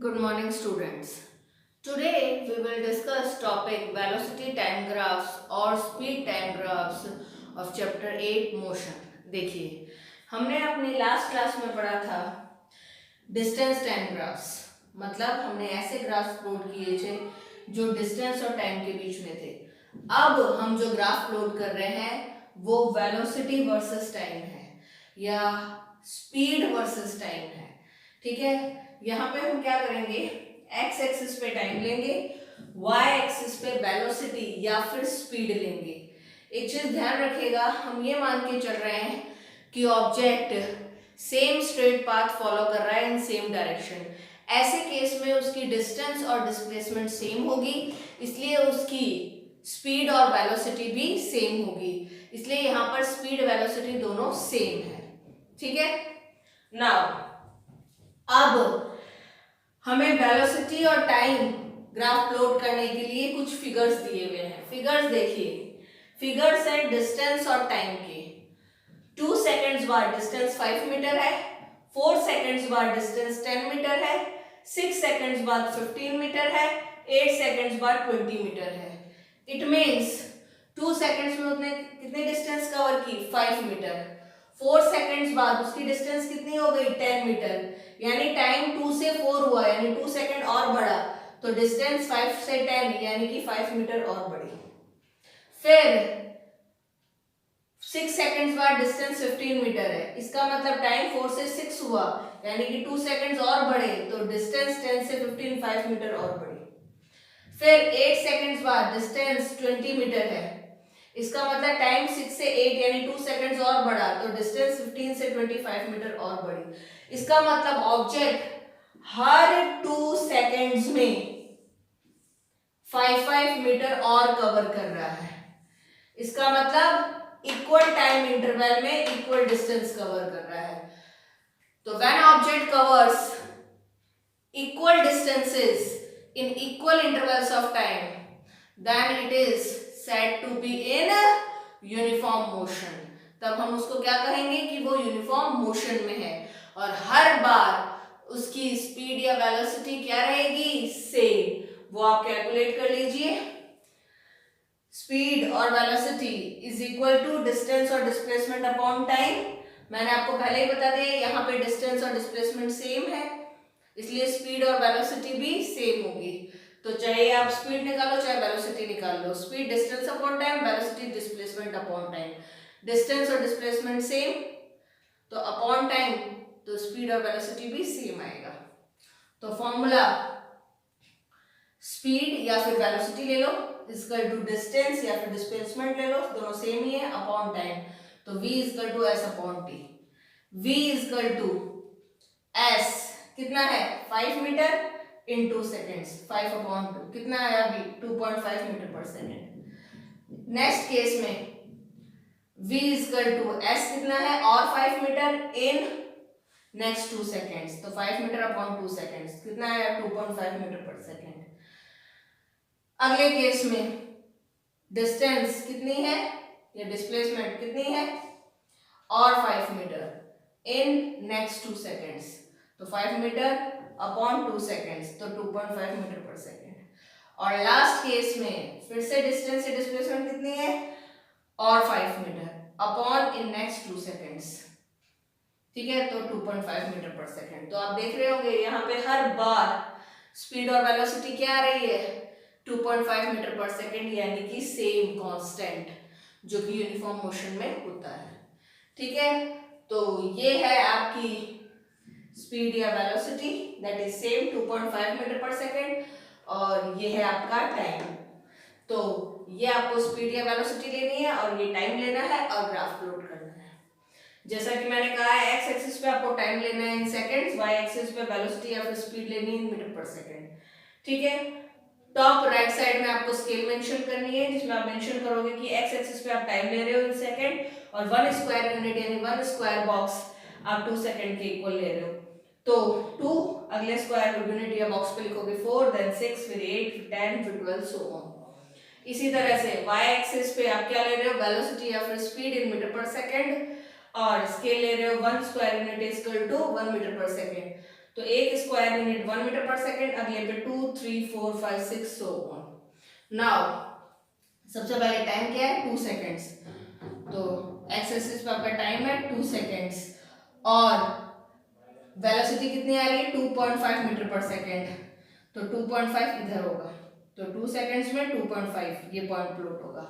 Good morning, students. Today we will discuss topic velocity time graphs or speed time graphs of chapter 8 motion. देखिए, हमने अपनी last class में पढ़ा था distance time graphs, मतलब हमने ऐसे ग्राफ्स प्लॉट किए थे जो डिस्टेंस और टाइम के बीच में थे। अब हम जो ग्राफ प्लॉट कर रहे हैं वो वेलोसिटी वर्सेस टाइम है या स्पीड वर्सेस टाइम है। ठीक है, यहाँ पे हम क्या करेंगे, एक्स एक्सिस पे टाइम लेंगे, वाई एक्सिस पे वेलोसिटी या फिर स्पीड लेंगे। एक चीज ध्यान रखिएगा, हम ये मान के चल रहे हैं कि object same straight path follow कर रहा है इन सेम डायरेक्शन। ऐसे केस में उसकी डिस्टेंस और डिस्प्लेसमेंट सेम होगी, इसलिए उसकी स्पीड और वेलोसिटी भी सेम होगी। इसलिए यहाँ पर स्पीड वेलोसिटी दोनों सेम है। ठीक है, नाउ अब हमें वेलोसिटी और टाइम ग्राफ प्लॉट करने के लिए कुछ फिगर्स दिए हुए हैं। फिगर्स देखिए, फिगर्स है डिस्टेंस और टाइम के। 2 सेकंड्स बाद डिस्टेंस 5 मीटर है, 4 सेकंड्स बाद डिस्टेंस 10 मीटर है, 6 सेकंड्स बाद 15 मीटर है, 8 सेकंड्स बाद 20 मीटर है। इट मीन्स 2 सेकंड्स में उसने कितनी डिस्टेंस कवर की, 5 मीटर। 4 सेकंड्स बाद उसकी डिस्टेंस कितनी हो गई, 10 मीटर। यानी टाइम 2 से 4 हुआ, यानी 2 सेकंड और बढ़ा, तो डिस्टेंस 5 से 10 यानी कि 5 मीटर और बढ़ी। फिर 6 सेकंड्स बाद डिस्टेंस 15 मीटर है, इसका मतलब टाइम 4 से 6 हुआ, यानी कि 2 सेकंड्स और बढ़े, तो डिस्टेंस 10 से 15 5 मीटर और बढ़ी। फिर 8 सेकंड्स बाद डिस्टेंस 20 मीटर है, इसका मतलब टाइम 6 से 8 यानी 2 सेकंड्स और बढ़ा, तो डिस्टेंस 15 से 25 मीटर और बढ़ी। इसका मतलब ऑब्जेक्ट हर 2 सेकंड्स में 5 मीटर और कवर कर रहा है। इसका मतलब इक्वल टाइम इंटरवल में इक्वल डिस्टेंस कवर कर रहा है। तो when object covers equal distances in equal intervals of time, then it is said to be in uniform motion। तब हम उसको क्या कहेंगे कि वो यूनिफॉर्म मोशन में है, और हर बार उसकी स्पीड या वेलोसिटी क्या रहेगी, सेम। वो आप कैलकुलेट कर लीजिए, स्पीड और velocity is equal to distance और डिस्प्लेसमेंट अपॉन टाइम। मैंने आपको पहले ही बता दिया, यहाँ पे डिस्टेंस और डिस्प्लेसमेंट सेम है, इसलिए स्पीड और वेलोसिटी भी सेम होगी। तो चाहे आप स्पीड निकालो चाहे वेलोसिटी निकाल लो, speed distance upon time, velocity displacement upon time. Distance और डिस्प्लेसमेंट सेम, तो अपॉन टाइम, तो स्पीड और वेलोसिटी भी सेम आएगा। तो फॉर्मूला स्पीड या फिर वेलोसिटी ले लो, इक्वल टू डिस्टेंस या फिर डिस्प्लेसमेंट ले लो, दोनों सेम ही है, अपॉन टाइम, तो v equal to s upon t. v equal to s कितना है, 5 मीटर इन 2 सेकेंड्स, 5 अपॉन 2 कितना आया अभी, 2.5 metre per second. Next case में v इक्वल टू s कितना है, और 5 मीटर इन नेक्स्ट 2 सेकेंड्स, तो 5 मीटर अपॉन 2 सेकेंड्स कितना आया, 2.5 मीटर पर सेकेंड। अगले केस में डिस्टेंस कितनी है या डिस्प्लेसमेंट कितनी है, और 5 मीटर इन नेक्स्ट 2 सेकेंड्स, तो 5 मीटर अपॉन 2 सेकेंड्स, तो 2.5 मीटर पर सेकेंड। और लास्ट केस में फिर से डिस्टेंस से डिस्प्लेसमेंट कितनी है, और 5 metre upon in next 2 seconds. ठीक है, तो 2.5 मीटर पर सेकेंड। तो आप देख रहे होंगे यहाँ पे हर बार स्पीड और वेलोसिटी क्या आ रही है, 2.5 मीटर पर सेकेंड, यानी कि सेम कांस्टेंट जो कि यूनिफॉर्म मोशन में होता है। ठीक है, तो ये है आपकी स्पीड या velocity, that is same 2.5 metre per second, और ये है आपका टाइम। तो ये आपको स्पीड या वेलोसिटी लेनी है और ये टाइम लेना है और ग्राफ प्लॉट करना है। जैसा कि मैंने कहा है, एक्स एक्सिस पे आपको टाइम लेना है इन सेकंड्स, वाई एक्सिस पे वेलोसिटी या फिर स्पीड लेनी है इन मीटर पर सेकेंड। ठीक है, टॉप राइट साइड में आपको स्केल मेंशन करनी है, जिसमें आप मेंशन करोगे कि एक्स एक्सिस पे आप टाइम ले रहे हो इन सेकंड, और 1 स्क्वायर यूनिट यानी 1 स्क्वायर बॉक्स आप 2 सेकंड के इक्वल ले रहे हो। तो 2 अगले स्क्वायर यूनिट या बॉक्स पे लिखोगे 4, देन 6, फिर 8, फिर 10, फिर 12, सो ऑन। इसी तरह से y एक्सिस पे आप क्या ले रहे हो, वेलोसिटी या फिर speed in metre per second, और स्केल ले रहे हो 1 square unit is equal to 1 metre per second. तो एक square square unit 1 metre per second, अगले पे 2 3 4 5 6 सो ऑन। नाउ सबसे पहले टाइम क्या है 2 सेकेंड्स, तो एक्स एक्सिस पे आपका टाइम है 2 सेकेंड्स और वेलोसिटी कितनी आ रही है 2.5 मीटर पर सेकेंड, तो 2.5 इधर होगा, तो 2 सेकेंड्स में 2.5 ये पॉइंट प्लॉट होगा।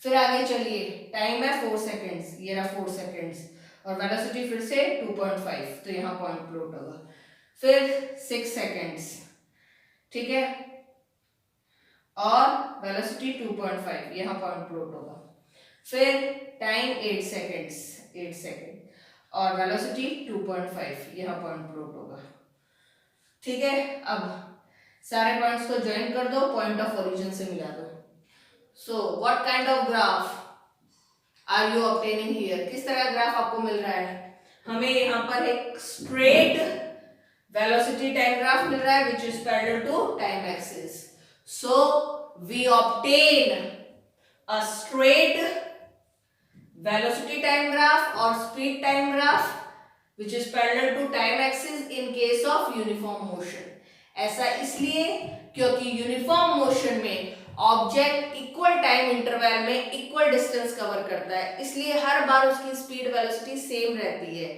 फिर आगे चलिए, टाइम है 4 सेकेंड्स, ये रहा 4 सेकेंड्स और वेलोसिटी फिर से 2.5, तो यहाँ पॉइंट प्लॉट होगा। फिर 6 सेकेंड्स, ठीक है, और वेलोसिटी 2.5, यहाँ पॉइंट प्लॉट होगा। फिर टाइम 8 सेकेंड्स, 8 सेकेंड और वेलोसिटी 2.5, यहाँ पॉइंट प्लॉट होगा। ठीक है, अब सारे पॉइंट्स को ज्वाइन कर दो, पॉइंट ऑफ ओरिजिन से मिला दो। So what kind of graph are you obtaining here, किस तरह का ग्राफ आपको मिल रहा है? हमें यहाँ पर एक स्ट्रेट वेलोसिटी टाइम ग्राफ मिल रहा है which is parallel to time axis. So we obtain a straight velocity time graph or speed time graph which is parallel to time axis in case of uniform motion। ऐसा इसलिए क्योंकि uniform motion में object equal time interval में equal distance cover करता है, इसलिए हर बार उसकी स्पीड वेलोसिटी सेम रहती है।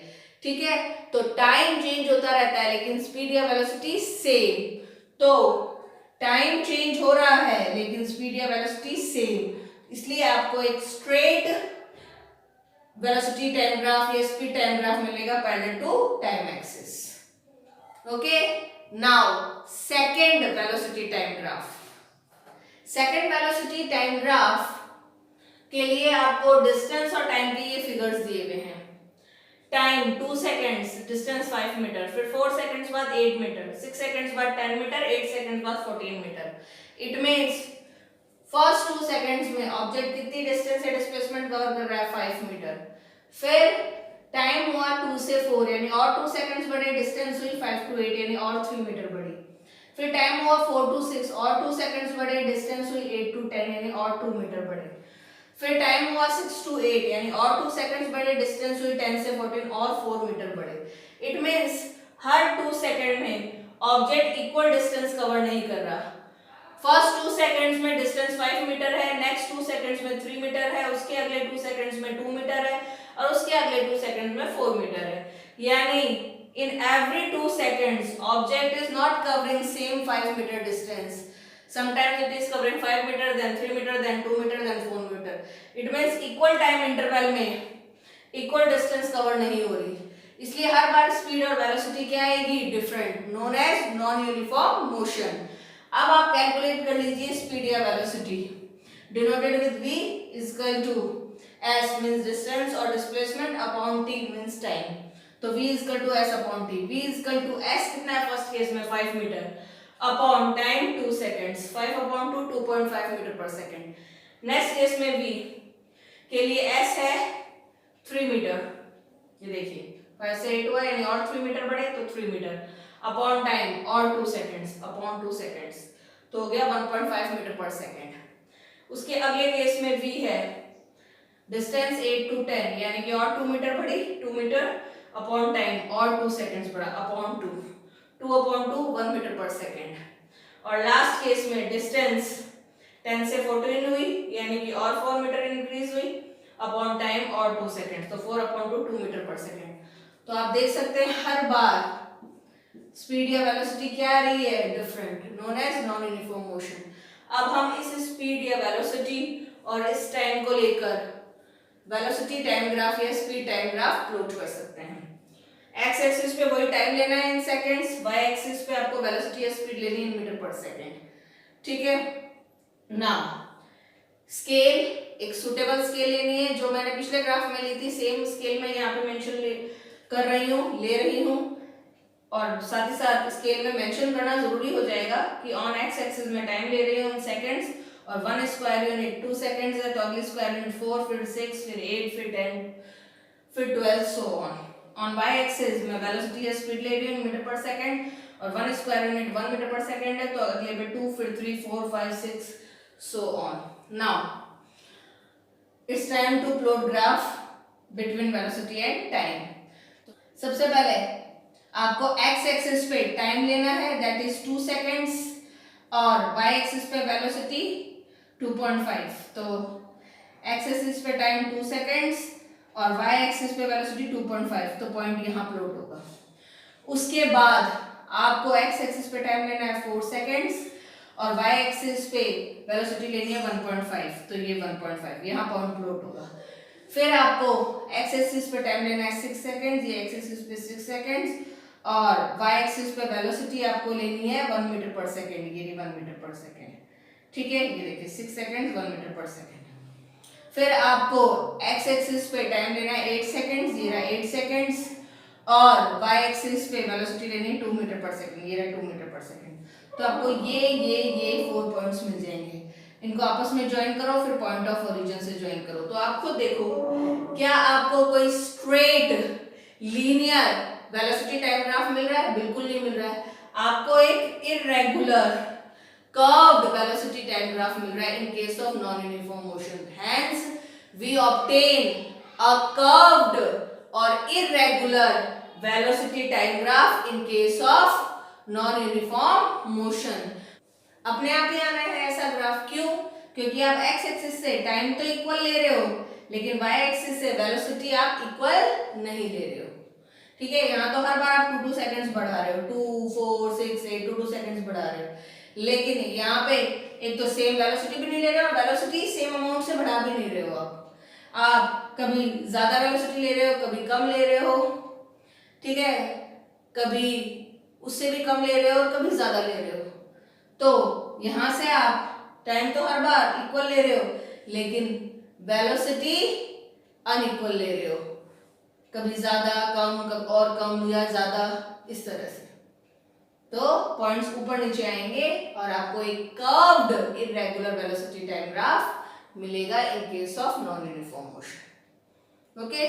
ठीक है, तो टाइम चेंज होता रहता है लेकिन स्पीड या वेलोसिटी सेम, तो टाइम चेंज हो रहा है लेकिन स्पीड या वेलोसिटी सेम, इसलिए आपको एक स्ट्रेट वेलोसिटी टाइम ग्राफ या स्पीड टाइम ग्राफ मिलेगा parallel to time axis. Okay, now second velocity time graph. Second velocity time graph के लिए आपको डिस्टेंस और टाइम के ये फिगर्स दिए हुए हैं। टाइम 2 सेकेंड्स, डिस्टेंस 5 मीटर, फिर 4 सेकेंड्स बाद 8 मीटर, 6 सेकेंड्स बाद 10 मीटर, 8 सेकेंड्स बाद 14 metre. It means first 2 seconds में ऑब्जेक्ट कितनी डिस्टेंस से डिस्प्लेसमेंट कवर कर रहा है 5 मीटर। फिर टाइम हुआ 2 से 4 यानी और 2 सेकेंड्स बढ़े, डिस्टेंस हुई 5 to 8 यानी और 3 मीटर बढ़ी। फिर टाइम हुआ 4 to 6 और 2 सेकेंड्स बढ़े, डिस्टेंस हुई 8 to 10 यानी और 2 मीटर बढ़े। फिर टाइम हुआ 6 to 8 यानी और 2 सेकेंड्स बढ़े, डिस्टेंस हुई 10 से 14 और 4 मीटर बढ़े। इट मीन्स हर 2 सेकेंड में ऑब्जेक्ट इक्वल डिस्टेंस कवर नहीं कर रहा। फर्स्ट 2 सेकेंड्स में डिस्टेंस 5 मीटर है, नेक्स्ट 2 सेकेंड्स में 3 मीटर है, उसके अगले 2 सेकेंड्स में 2 मीटर है और उसके अगले 2 सेकेंड्स में 4 मीटर है। यानी in every 2 seconds object is not covering same 5 meter distance. Sometimes it is covering 5 meter, then 3 meter, then 2 meter, then 4 meter. It means equal time interval में equal distance cover नहीं हो रही, इसलिए हर बार speed और velocity क्या आएगी different, known as non uniform motion. अब आप कैलकुलेट कर लीजिए स्पीड या velocity, denoted with v is equal to s means distance or displacement upon t means time। तो v is equal to s upon t, v is equal to s कितना है first case में 5 metre upon time 2 seconds, 5 upon 2 2.5 metre per second. Next case में v के लिए s है 3 metre, ये देखिए 5 से 8 हुआ यानी और 3 मीटर बढ़े तो 3 मीटर अपॉन टाइम और 2 सेकेंड्स अपॉन 2 सेकेंड्स, तो हो गया 1.5 मीटर पर सेकेंड। उसके अगले केस में v है डिस्टेंस 8 to 10 यानी कि और 2 मीटर बढ़ी, 2 मीटर अपॉन टाइम और 2 सेकेंड्स बढ़ा upon 2 upon 2 1 metre per second. और लास्ट केस में डिस्टेंस 10 से 14 हुई यानी कि और 4 मीटर इंक्रीज हुई अपॉन टाइम और 2 सेकेंड, तो 4 अपॉन 2 मीटर पर सेकेंड। तो आप देख सकते हैं हर बार स्पीड या वेलोसिटी क्या आ रही है different, known as non uniform motion. अब हम इस स्पीड या वेलोसिटी और इस टाइम को लेकर वेलोसिटी टाइम ग्राफ या स्पीड टाइम ग्राफ प्लॉट कर सकते हैं। एक्स एक्सिस पे वही टाइम लेना है इन सेकंड्स, वाई एक्सिस पे आपको वेलोसिटी या स्पीड लेनी है इन मीटर पर सेकंड। ठीक है, नाउ स्केल, एक सुटेबल स्केल लेनी है जो मैंने पिछले ग्राफ में ली थी, सेम स्केल में यहाँ पे मेंशन कर रही हूँ, ले रही हूँ, और साथ ही साथ स्केल में मेंशन करना जरूरी हो जाएगा कि ऑन एक्स एक्सिस में टाइम ले रही हूँ इन सेकंड्स, और 1 स्क्वायर यूनिट 2 सेकंड्स है तो अगली स्क्वायर यूनिट 4, फिर 6, फिर 8, फिर 10, फिर 12 so on. On y axis में वेलोसिटी या स्पीड ले रही हूँ मीटर पर सेकंड, और 1 square unit 1 metre per second है तो अगले पे 2, फिर 3, 4, 5, 6 so on. Now it's time to plot graph between velocity and time. सबसे पहले आपको x एक्सिस पे टाइम लेना है, दैट इज 2 सेकेंड्स, और y एक्सिस पे वेलोसिटी 2.5। तो x एक्सिस पे टाइम 2 सेकेंड्स और y एक्सिस पे वेलोसिटी 2.5, तो पॉइंट यहाँ प्लॉट होगा। उसके बाद आपको x एक्सिस पे टाइम लेना है 4 सेकेंड्स और y एक्सिस पे वेलोसिटी लेनी है 1.5, तो ये 1.5 यहाँ पॉइंट प्लॉट होगा। फिर आपको x एक्सिस पे टाइम लेना है 6 सेकेंड्स, ये x एक्सिस पे 6 सेकेंड्स, और y एक्सिस पे वेलोसिटी आपको लेनी है 1 मीटर पर सेकेंड, ये 1 मीटर पर सेकेंड, ठीक है। ये देखिए 6 सेकेंड्स 1 मीटर पर सेकेंड। फिर आपको x एक्सिस पे टाइम लेना है 8 सेकेंड्स, ये 8 सेकेंड्स, और y एक्सिस पे वेलोसिटी लेनी है 2 मीटर पर सेकेंड, ये 2 मीटर पर सेकेंड। तो आपको ये 4 पॉइंट्स मिल जाएंगे, इनको आपस में ज्वाइन करो, फिर पॉइंट ऑफ ओरिजिन से ज्वाइन करो। तो आप खुद देखो, क्या आपको कोई straight linear velocity time graph मिल रहा है? बिल्कुल नहीं मिल रहा है। आपको एक irregular curved velocity time graph मिल रहा है in case of non uniform motion. Hence we obtain a curved और irregular velocity time graph in case of non uniform motion. अपने आप ही आना है ऐसा ग्राफ, क्यों? क्योंकि आप x एक्सिस से टाइम तो इक्वल ले रहे हो, लेकिन y एक्सिस से वेलोसिटी आप इक्वल नहीं ले रहे हो, ठीक है। यहाँ तो हर बार आप 2 सेकंड्स बढ़ा रहे हो, 2 4 6 8 2 सेकंड्स बढ़ा रहे हो, लेकिन यहाँ पे एक तो सेम वेलोसिटी भी नहीं ले रहे हो, वेलोसिटी सेम अमाउंट से बढ़ा भी नहीं रहे हो। आप कभी ज्यादा वेलोसिटी ले रहे हो, कभी कम ले रहे हो, ठीक है, कभी उससे भी कम ले रहे हो और कभी ज्यादा ले रहे हो। तो यहां से आप टाइम तो हर बार इक्वल ले रहे हो, लेकिन वेलोसिटी अनइक्वल ले रहे हो, कभी ज्यादा कम, कभी और कम या ज्यादा, इस तरह से। तो पॉइंट्स ऊपर नीचे आएंगे और आपको एक curved irregular velocity time graph मिलेगा in case of non uniform motion. Okay,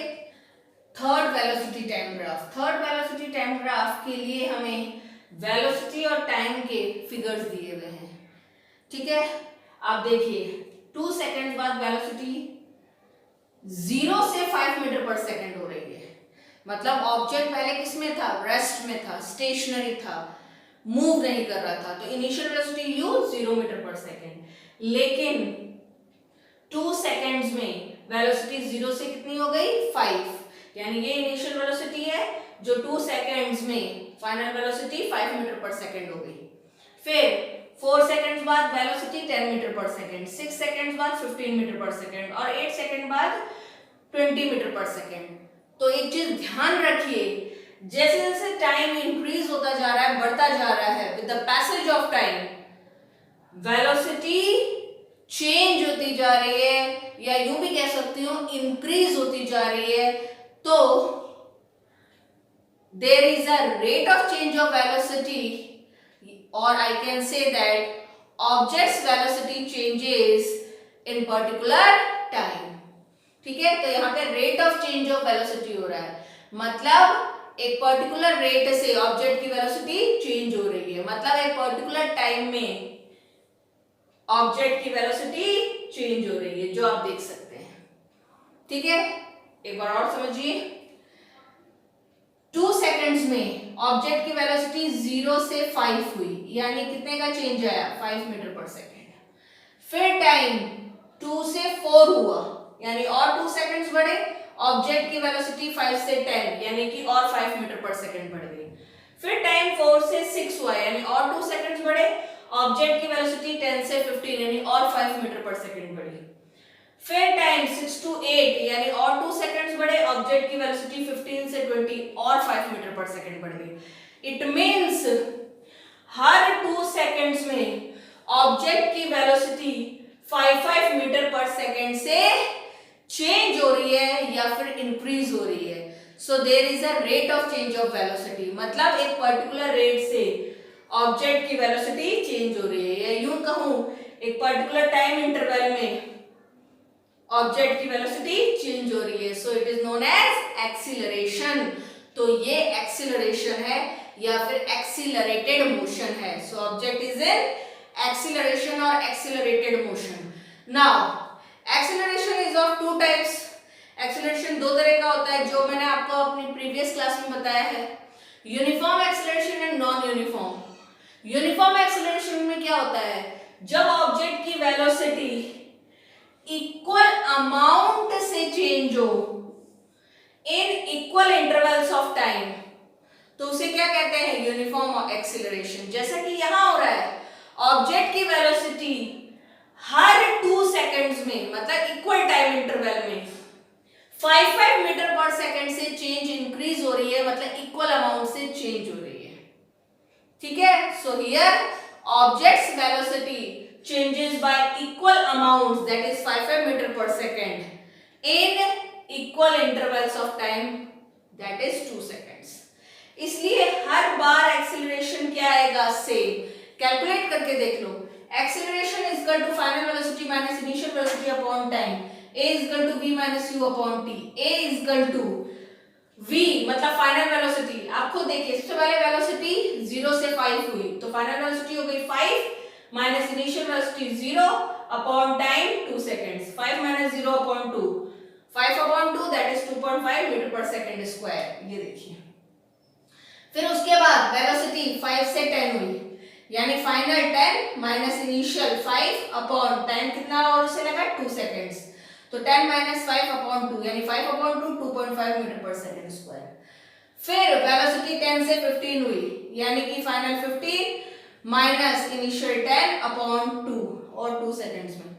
third velocity time graph. Third velocity time graph के लिए हमें वेलोसिटी और टाइम के फिगर्स दिए हुए हैं, ठीक है। आप देखिए 2 सेकंड बाद वेलोसिटी 0 से 5 मीटर पर सेकंड हो रही है, मतलब ऑब्जेक्ट पहले किस में था? रेस्ट में था, स्टेशनरी था, मूव नहीं कर रहा था, तो initial velocity u 0 metre per second. लेकिन 2 सेकंड्स में वेलोसिटी 0 से कितनी हो गई? 5, यानी ये इनिशियल वेलोसिटी है, जो 2 सेकंड्स में final velocity 5 metre per second हो गई। फिर 4 सेकंड्स बाद velocity 10 metre per second, 6 seconds बाद 15 मीटर पर सेकंड, और 8 सेकंड बाद 20 मीटर पर सेकंड। तो एक चीज ध्यान रखिए, जैसे जैसे टाइम इंक्रीज होता जा रहा है, बढ़ता जा रहा है, with the passage of time velocity change होती जा रही है, या यूं भी कह सकती हूं इंक्रीज होती जा रही है। तो there is a rate of change of velocity, or I can say that object's velocity changes in particular time, ठीक है। तो यहाँ पे rate of change of velocity हो रहा है, मतलब एक पर्टिकुलर रेट से ऑब्जेक्ट की वेलोसिटी चेंज हो रही है, मतलब एक पर्टिकुलर टाइम में ऑब्जेक्ट की वेलोसिटी चेंज हो रही है, जो आप देख सकते हैं, ठीक है। एक बार और समझिए, 2 सेकंड्स में ऑब्जेक्ट की वेलोसिटी 0 से 5 हुई, यानी कितने का चेंज आया? 5 मीटर पर सेकंड। फिर टाइम 2 से 4 हुआ, यानी और 2 सेकंड्स बढ़े, ऑब्जेक्ट की वेलोसिटी 5 से 10, यानी कि और 5 मीटर पर सेकंड बढ़ गई। फिर टाइम 4 से 6 हुआ, यानी और 2 सेकंड्स बढ़े, ऑब्जेक्ट की वेलोसिटी 10 से 15, यानी और 5 मीटर पर सेकंड बढ़ी। फिर टाइम 6 to 8, यानी और 2 सेकंड्स बढ़े, ऑब्जेक्ट की वेलोसिटी 15 से 20 और 5 मीटर पर सेकंड बढ़ गई। इट मींस हर 2 सेकंड्स में ऑब्जेक्ट की वेलोसिटी 5 मीटर पर सेकंड से चेंज हो रही है या फिर इंक्रीज हो रही है। So there is a rate of change of velocity, मतलब एक पर्टिकुलर रेट से ऑब्जेक्ट की वेलोसिटी चेंज हो रही है, या यूं कहूं एक पर्टिकुलर टाइम इंटरवल में ऑब्जेक्ट की वेलोसिटी चेंज हो रही है। So it is known as acceleration. तो ये एक्सीलरेशन है या फिर एक्सीलरेटेड मोशन है। So object is in acceleration और accelerated motion. Now acceleration is of 2 types. Acceleration 2 तरह का होता है, जो मैंने आपको अपनी प्रीवियस क्लास में बताया है। Uniform acceleration and non uniform. Uniform acceleration में क्या होता है, जब ऑब्जेक्ट की वेलोसिटी इक्वल अमाउंट से चेंज हो इन इक्वल इंटरवल्स ऑफ टाइम, तो उसे क्या कहते हैं, यूनिफॉर्म एक्सेलरेशन। जैसा कि यहां हो रहा है, ऑब्जेक्ट की वेलोसिटी हर 2 सेकंड्स में, मतलब इक्वल टाइम इंटरवल में 5 मीटर पर सेकंड से चेंज इंक्रीज हो रही है, मतलब इक्वल अमाउंट से चेंज हो रही है। ठीक है, so here object's velocity changes by equal amounts, that is 5 metre per second in equal intervals of time, that is 2 seconds. इसलिए हर बार एक्सेलरेशन क्या आएगा, सेम। कैलकुलेट करके देख लो, acceleration is equal to final velocity minus initial velocity upon time, a is equal to v minus u upon t। a is equal to v मतलब final velocity, आप खुद देखिए, सबसे पहले वेलोसिटी 0 से 5 हुई, तो फाइनल वेलोसिटी हो गई 5 minus initial velocity 0 upon time 2 seconds. 5 minus 0 upon 2, 5 upon 2 that is 2.5 metre per second square. ये देखिए, फिर उसके बाद वेलोसिटी 5 से 10 हुई, यानी final 10 minus initial 5 upon time कितना और उसे लगा 2 सेकंड्स, तो 10 माइनस 5 अपॉन 2, यानी 5 upon 2 2.5 metre per second square. फिर वेलोसिटी 10 से 15 हुई, यानी कि फाइनल 15 माइनस इनिशियल 10 अपॉन 2 और 2 सेकंड्स में,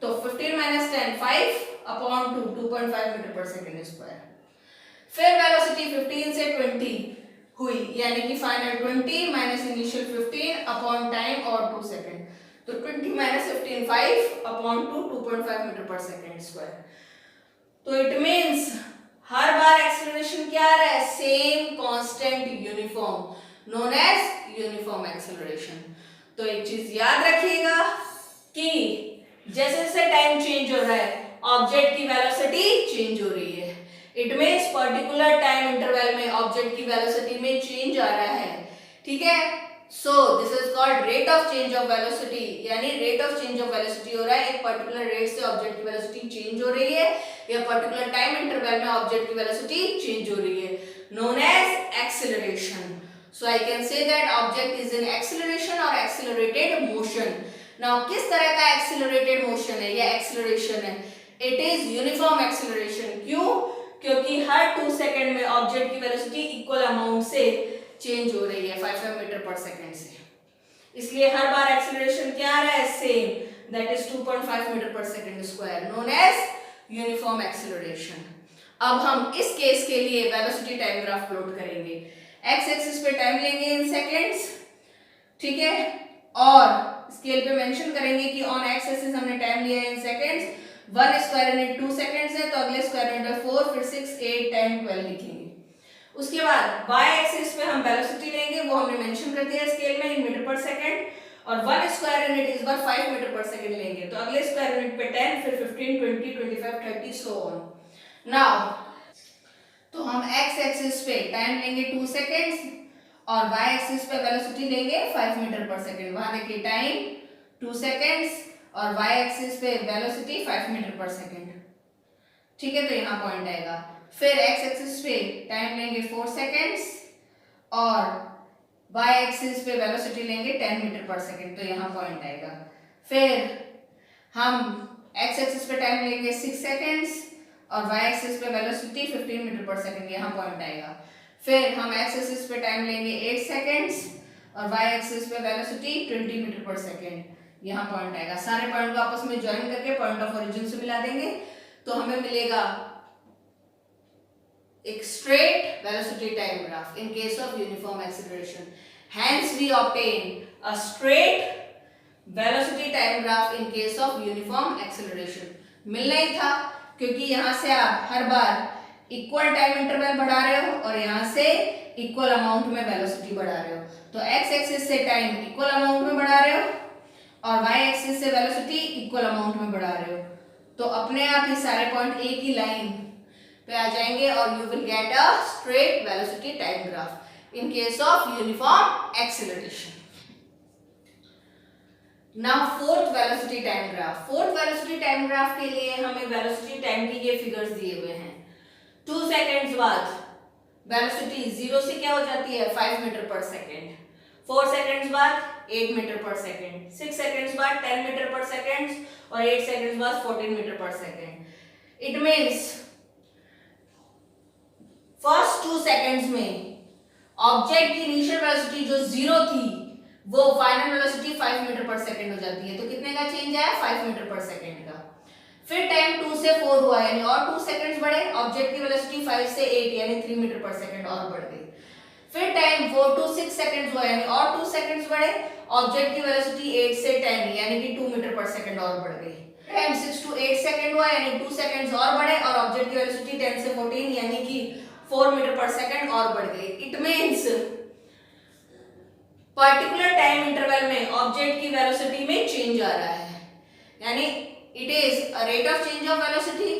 तो 15 minus 10 5 upon 2 2.5 metre per second square. फिर वेलोसिटी 15 से 20 हुई, यानी कि final 20 minus initial 15 upon time और 2 सेकंड, तो 20 minus 15 5 upon 2 2.5 metre per second square. तो इट मींस हर बार एक्सेलरेशन क्या आ रहा है, same constant uniform, known as uniform acceleration. तो एक चीज याद रखिएगा कि जैसे जैसे टाइम चेंज हो रहा है, ऑब्जेक्ट की वेलोसिटी चेंज हो रही है। It means particular time interval में ऑब्जेक्ट की वेलोसिटी में चेंज आ रहा है। ठीक है, so this is called rate of change of velocity, यानी rate of change of velocity हो रहा है, एक पर्टिकुलर रेट से ऑब्जेक्ट की वेलोसिटी चेंज हो रही है, या पर्टिकुलर टाइम इंटरवल में ऑब्जेक्ट की वेलोसिटी चेंज हो रही है, known as acceleration. So I can say that object is in acceleration और एक्सेलरेटेड मोशन। नाउ किस तरह का एक्सेलरेटेड मोशन है या एक्सेलरेशन है, इट इज यूनिफॉर्म एक्सेलरेशन। क्यों, क्योंकि हर 2 सेकंड में ऑब्जेक्ट की वेलोसिटी इक्वल अमाउंट से चेंज हो रही है 5 मीटर पर सेकंड से, इसलिए हर बार एक्सेलरेशन क्या आ रहा है, same, that is 2.5 metre per second square, known as uniform acceleration. अब हम इस केस के लिए वेलोसिटी टाइम ग्राफ प्लॉट करेंगे। एक्स एक्सिस पे टाइम लेंगे इन सेकंड्स, ठीक है, और स्केल पे मेंशन करेंगे कि ऑन एक्स एक्सिस हमने टाइम लिया है इन सेकंड्स, 1 स्क्वायर यूनिट 2 सेकंड्स है, तो अगले स्क्वायर यूनिट 4, फिर 6 8 10 12 लिखेंगे। उसके बाद y एक्सिस पे हम वेलोसिटी लेंगे, वो हमने मेंशन कर दिया स्केल में इन मीटर पर सेकंड, और 1 स्क्वायर यूनिट इस बार 5 मीटर पर सेकंड लेंगे, तो अगले स्क्वायर यूनिट पे 10, फिर 15 20 25 30 सो ऑन। नाउ तो हम x एक्सिस पे टाइम लेंगे 2 सेकंड्स और y एक्सिस पे वेलोसिटी लेंगे 5 मीटर पर सेकंड। वहां देखिए टाइम 2 सेकंड्स और y एक्सिस पे वेलोसिटी 5 मीटर पर सेकंड, ठीक है, तो यहाँ पॉइंट आएगा। फिर x एक्सिस पे टाइम लेंगे 4 सेकंड्स और y एक्सिस पे वेलोसिटी लेंगे 10 मीटर पर सेकंड, तो यहाँ पॉइंट आएगा। फिर हम x एक्सिस पे टाइम लेंगे 6 सेकंड्स और y एक्सिस पे वेलोसिटी 15 मीटर पर सेकंड, यहाँ पॉइंट आएगा। फिर हम x एक्सिस पे टाइम लेंगे 8 सेकंड्स और y एक्सिस पे वेलोसिटी 20 मीटर पर सेकंड, यहाँ पॉइंट आएगा। सारे पॉइंट को आपस में ज्वाइन करके पॉइंट ऑफ ओरिजिन से मिला देंगे, तो हमें मिलेगा एक straight velocity time graph in case of uniform acceleration. Hence we obtain a straight velocity time graph in case of uniform acceleration। मिलना ही था, क्योंकि यहाँ से आप हर बार इक्वल टाइम इंटरवल बढ़ा रहे हो और यहाँ से इक्वल अमाउंट में वेलोसिटी बढ़ा रहे हो, तो x एक्सिस से टाइम इक्वल अमाउंट में बढ़ा रहे हो और y एक्सिस से वेलोसिटी इक्वल अमाउंट में बढ़ा रहे हो, तो अपने आप ही सारे पॉइंट एक ही लाइन पे आ जाएंगे और you will get a straight velocity time graph in case of uniform acceleration. Now fourth velocity time graph. Fourth velocity time graph के लिए हमें वेलोसिटी टाइम की ये फिगर्स दिए हुए हैं। 2 सेकंड्स बाद वेलोसिटी 0 से क्या हो जाती है 5 मीटर पर सेकेंड, 4 सेकेंड्स बाद 8 मीटर पर सेकेंड, 6 सेकेंड्स बाद 10 मीटर पर सेकेंड और 8 सेकेंड्स बाद 14 metre per second. It means first 2 seconds में ऑब्जेक्ट की इनिशियल वेलोसिटी जो 0 थी वो final velocity 5 metre per second हो जाती है। तो कितने का चेंज आया 5 मीटर पर सेकेंड का। फिर टाइम 2 से 4 हुआ यानी और 2 सेकंड्स बढ़े, ऑब्जेक्ट की वेलोसिटी 5 से 8 यानी 3 मीटर पर सेकंड और बढ़ गई। फिर टाइम 4 to 6 सेकंड्स हुआ यानी और 2 सेकंड्स बढ़े, ऑब्जेक्ट की वेलोसिटी 8 से 10 यानी कि 2 मीटर पर सेकंड और बढ़ गई। टाइम 6 to 8 सेकंड हुआ यानी 2 सेकंड्स और बढ़े और ऑब्जेक्ट की वेलोसिटी 10 से 14 यानी कि 4 मीटर पर सेकंड और बढ़ गई। It means particular time interval में ऑब्जेक्ट की वेलोसिटी में चेंज आ रहा है, यानी it is a rate of change of velocity.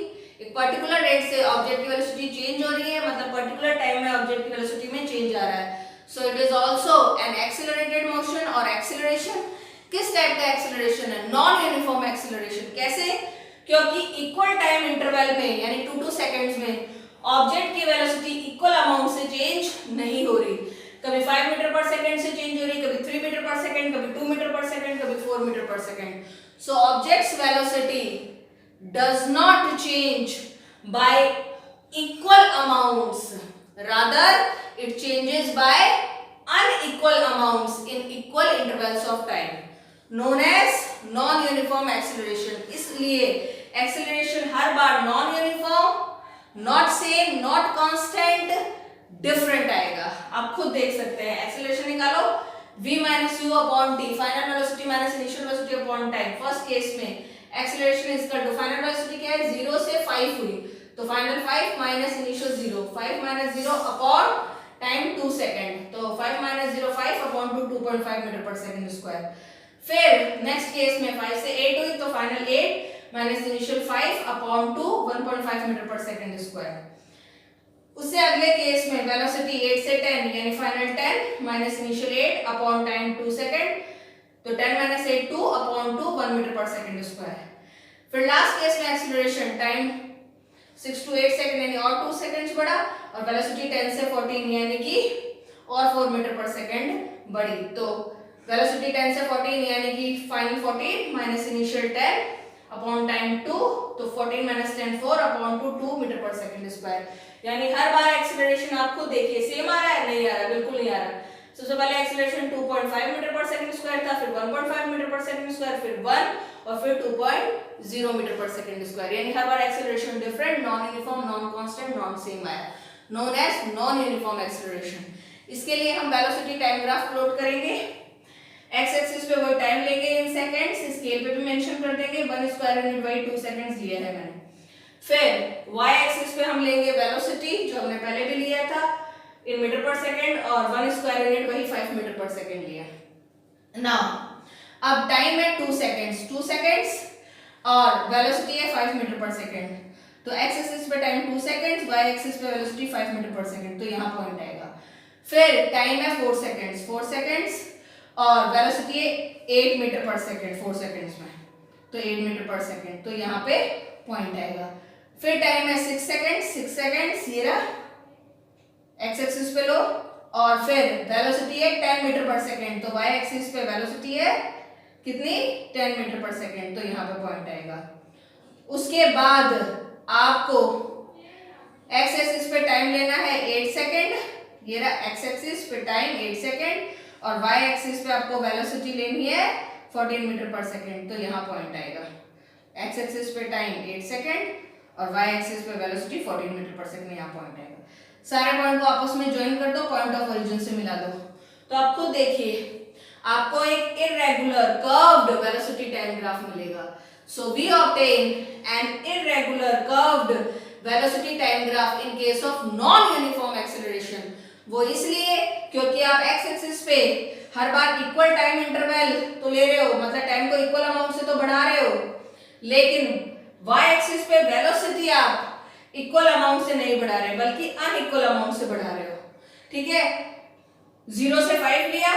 एक पर्टिकुलर रेट से ऑब्जेक्ट की वेलोसिटी चेंज हो रही है, मतलब पर्टिकुलर टाइम में ऑब्जेक्ट की वेलोसिटी में चेंज आ रहा है। So it is also an accelerated motion और एक्सेलरेशन। किस टाइप का एक्सेलरेशन है? Non uniform acceleration. कैसे? क्योंकि इक्वल टाइम इंटरवल में यानी 2 सेकंड्स में ऑब्जेक्ट की वेलोसिटी इक्वल अमाउंट से चेंज नहीं हो रही। कभी 5 मीटर पर सेकंड से चेंज हो रही, कभी 3 मीटर पर सेकंड, कभी 2 मीटर पर सेकंड, कभी 4 metre per second. So object's velocity does not change by equal amounts, rather it changes by unequal amounts in equal intervals of time, known as non-uniform acceleration. इसलिए acceleration her bar non-uniform, not same, not constant, different आएगा। आप खुद देख सकते हैं। acceleration निकालो v minus u upon t, final velocity minus initial velocity upon time. First case में acceleration is equal to final velocity क्या है 0 से 5 हुई तो final 5 minus initial 0, 5 minus 0 upon time 2 second, तो 5 minus 0 5 upon 2 2.5 metre per second square. फिर next case में 5 से 8 हुई तो final 8 minus initial 5 upon 2 1.5 metre per second square. उससे अगले केस में वेलोसिटी 8 से 10 यानी final 10 minus initial 8 upon time 2 second, तो 10 minus 8 2 upon 2 1 metre per second square. फिर लास्ट केस में एक्सेलरेशन टाइम 6 to 8 सेकंड यानी और 2 सेकंड्स बढ़ा और वेलोसिटी 10 से 14 यानी कि और 4 मीटर पर सेकंड बढ़ी। तो वेलोसिटी 10 से 14 यानी कि final 14 minus initial 10 upon time 2, तो 14 minus 10 4 upon 2 metre per second square. यानी हर बार एक्सेलरेशन आपको देखिए सेम आ रहा है, नहीं आ रहा, बिल्कुल नहीं आ रहा। सबसे पहले acceleration 2.5 metre per second square था, फिर 1.5 मीटर पर सेकंड स्क्वायर, फिर 1 और फिर 2.0 मीटर पर सेकंड स्क्वायर। यानी हर बार acceleration different, non uniform, non constant, non same आया, known as non uniform acceleration. इसके लिए हम वेलोसिटी टाइम ग्राफ प्लॉट करेंगे। एक्स एक्सिस पे वो टाइम लेंगे इन सेकंड्स, स्केल पे भी मेंशन कर देंगे 1 स्क्वायर यूनिट बाई 2 सेकंड्स लिया है मैंने। फिर y एक्सिस पे हम लेंगे वेलोसिटी जो हमने पहले भी लिया था इन मीटर पर सेकंड और 1 स्क्वायर यूनिट वही 5 मीटर पर सेकंड लिया। नाउ अब टाइम है 2 सेकंड्स और वेलोसिटी है 5 मीटर पर सेकंड, तो x एक्सिस पे टाइम 2 सेकंड्स, y एक्सिस पे वेलोसिटी 5 मीटर पर सेकंड, तो यहाँ पॉइंट आएगा। फिर टाइम है 4 सेकंड्स और वेलोसिटी है 8 मीटर पर सेकंड 4 सेकंड्स में, तो 8 मीटर पर सेकंड, तो यहाँ पे पॉइंट आएगा। फिर टाइम है 6 सेकंड्स, ये रहा x एक्सिस पे लो और फिर वेलोसिटी है 10 मीटर पर सेकंड, तो y एक्सिस पे वेलोसिटी है कितनी 10 मीटर पर सेकंड, तो यहाँ पे पॉइंट आएगा। उसके बाद आपको x एक्सिस पे टाइम लेना है 8 सेकंड, ये रहा x एक्सिस पे टाइम 8 सेकंड और y एक्सिस पे आपको वेलोसिटी लेनी है 14 मीटर पर सेकंड, तो यहाँ पॉइंट आएगा। x एक्सिस पे टाइम 8 सेकंड और y एक्सिस पे वेलोसिटी 14 मीटर पर सेकंड, यहाँ पॉइंट आएगा। सारे पॉइंट को आपस में ज्वाइन कर दो, पॉइंट ऑफ ओरिजिन से मिला दो, तो आप खुद देखिए आपको एक irregular curved velocity time graph मिलेगा। So we obtain an irregular curved velocity time graph in case of non uniform acceleration. वो इसलिए क्योंकि आप x एक्सिस पे हर बार इक्वल टाइम इंटरवल तो ले रहे हो, मतलब टाइम को इक्वल अमाउंट से तो बढ़ा रहे हो, लेकिन y एक्सिस पे वेलोसिटी आप इक्वल अमाउंट से नहीं बढ़ा रहे बल्कि अनइक्वल अमाउंट से बढ़ा रहे हो। ठीक है, 0 से 5 लिया,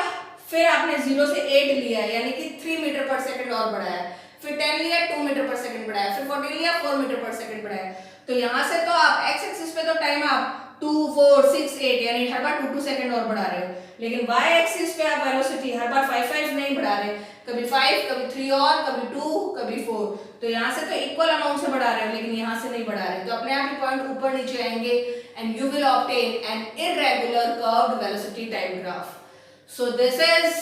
फिर आपने 0 से 8 लिया यानी कि 3 मीटर पर सेकंड और बढ़ाया, फिर 10 लिया 2 मीटर पर सेकंड बढ़ाया, फिर 14 लिया 4 मीटर पर सेकंड बढ़ाया। तो यहां से तो आप x एक्सिस पे तो टाइम आप 2 4 6 8 यानी हर बार 2 सेकंड और बढ़ा रहे हो, लेकिन y एक्सिस पे आप वेलोसिटी हर बार 5 5 नहीं बढ़ा रहे, कभी 5 कभी 3 और कभी 2 कभी 4, तो यहाँ से तो इक्वल अमाउंट से बढ़ा रहे हो लेकिन यहाँ से नहीं बढ़ा रहे, तो अपने आप ही पॉइंट ऊपर नीचे आएंगे and you will obtain an irregular curved velocity time graph. So this is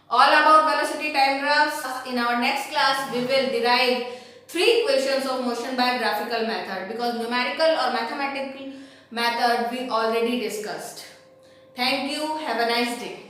all about velocity time graphs. In our next class we will derive 3 equations of motion by graphical method, because numerical or mathematical method we already discussed. Thank you. Have a nice day.